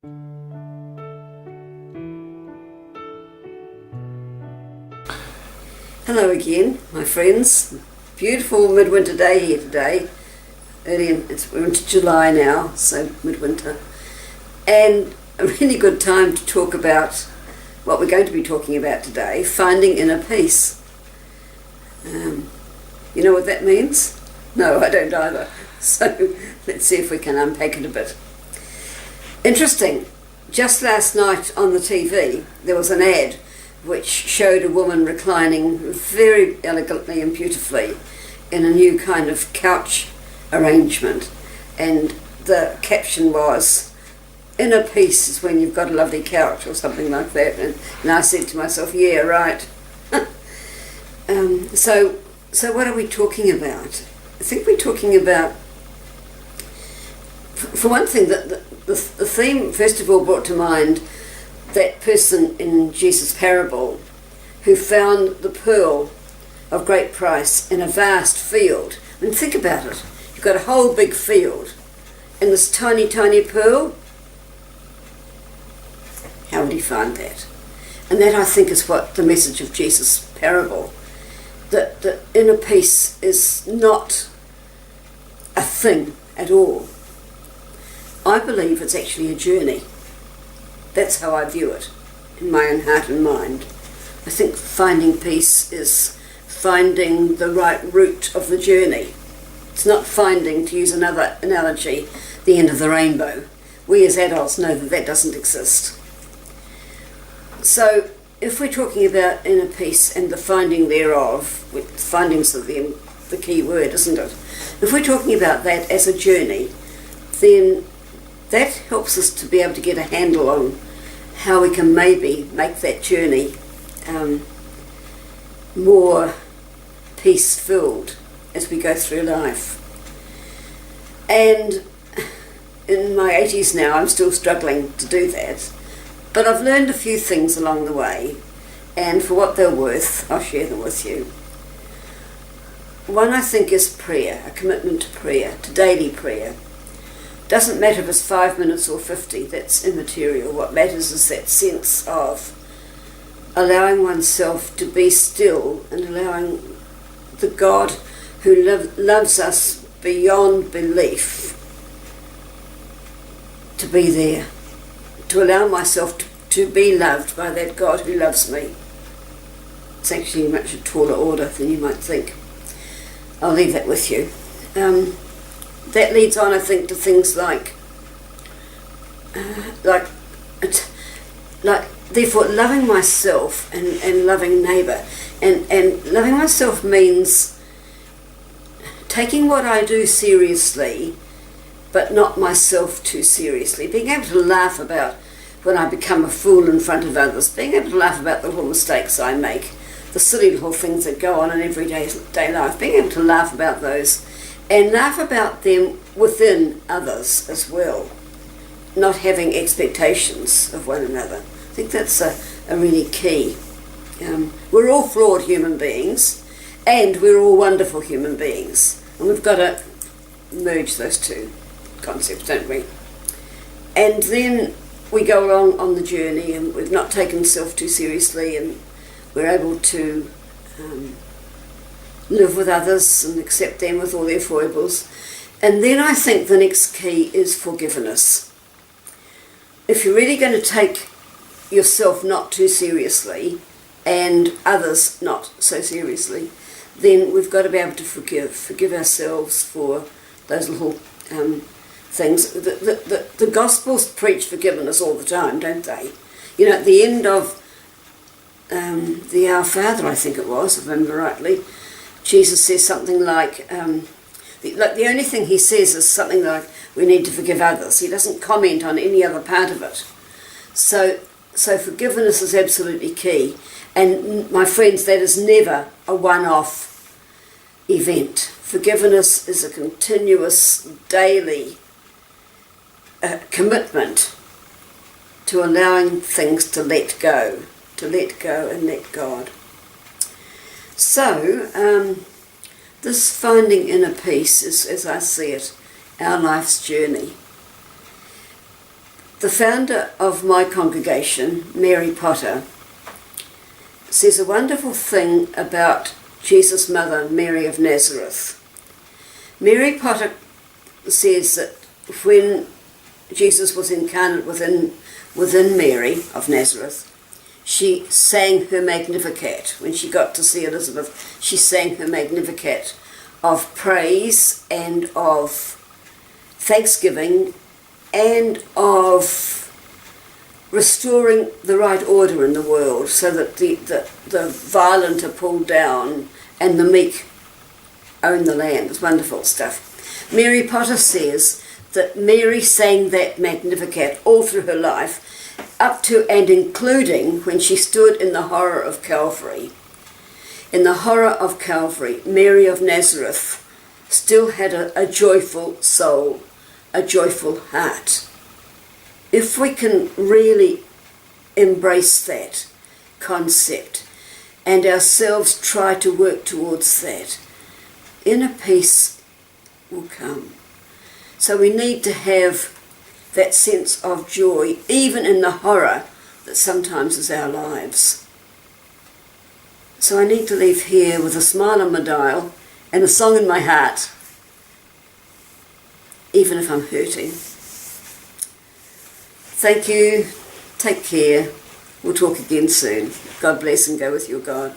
Hello again, my friends. Beautiful midwinter day here today. We're into July now, so midwinter. And a really good time to talk about what we're going to be talking about today, finding inner peace. You know what that means? No, I don't either. So let's see if we can unpack it a bit. Interesting. Just last night on the TV, there was an ad which showed a woman reclining very elegantly and beautifully in a new kind of couch arrangement. And the caption was, "Inner peace is when you've got a lovely couch," or something like that. And I said to myself, yeah, right. So what are we talking about? I think we're talking about, for one thing, the theme first of all brought to mind that person in Jesus' parable who found the pearl of great price in a vast field. I mean, think about it. You've got a whole big field and this tiny, tiny pearl. How would he find that? And that, I think, is what the message of Jesus' parable, that the inner peace is not a thing at all. I believe it's actually a journey. That's how I view it in my own heart and mind. I think finding peace is finding the right route of the journey. It's not finding, to use another analogy, the end of the rainbow. We as adults know that that doesn't exist. So if we're talking about inner peace and the finding thereof, finding's the key word, isn't it? If we're talking about that as a journey, then that helps us to be able to get a handle on how we can maybe make that journey more peace-filled as we go through life. And in my 80s now, I'm still struggling to do that. But I've learned a few things along the way, and for what they're worth, I'll share them with you. One, I think, is prayer, a commitment to prayer, to daily prayer. Doesn't matter if it's 5 minutes or 50, that's immaterial. What matters is that sense of allowing oneself to be still and allowing the God who loves us beyond belief to be there, to allow myself to be loved by that God who loves me. It's actually a much taller order than you might think. I'll leave that with you. That leads on, I think, to things like therefore loving myself and loving neighbour. And loving myself means taking what I do seriously, but not myself too seriously. Being able to laugh about when I become a fool in front of others. Being able to laugh about the little mistakes I make, the silly little things that go on in everyday life. Being able to laugh about those. And laugh about them within others as well, not having expectations of one another. I think that's a really key. We're all flawed human beings, and we're all wonderful human beings, and we've got to merge those two concepts, don't we? And then we go along on the journey, and we've not taken self too seriously, and we're able to live with others and accept them with all their foibles. And then I think the next key is forgiveness. If you're really going to take yourself not too seriously and others not so seriously, then we've got to be able to forgive ourselves for those little things. The Gospels preach forgiveness all the time, don't they? You know, at the end of the Our Father, I think it was, if I remember rightly, Jesus says something like, the only thing he says is something like, we need to forgive others. He doesn't comment on any other part of it. So forgiveness is absolutely key. And my friends, that is never a one-off event. Forgiveness is a continuous, daily commitment to allowing things to let go and let God. So, this finding inner peace is, as I see it, our life's journey. The founder of my congregation, Mary Potter, says a wonderful thing about Jesus' mother, Mary of Nazareth. Mary Potter says that when Jesus was incarnate within Mary of Nazareth, she sang her Magnificat. When she got to see Elizabeth, she sang her Magnificat of praise and of thanksgiving and of restoring the right order in the world, so that the violent are pulled down and the meek own the land. It's wonderful stuff. Mary Potter says that Mary sang that Magnificat all through her life, up to and including when she stood in the horror of Calvary. In the horror of Calvary, Mary of Nazareth still had a joyful soul, a joyful heart. If we can really embrace that concept and ourselves try to work towards that, inner peace will come. So we need to have that sense of joy, even in the horror that sometimes is our lives. So I need to leave here with a smile on my dial and a song in my heart, even if I'm hurting. Thank you. Take care. We'll talk again soon. God bless and go with your God.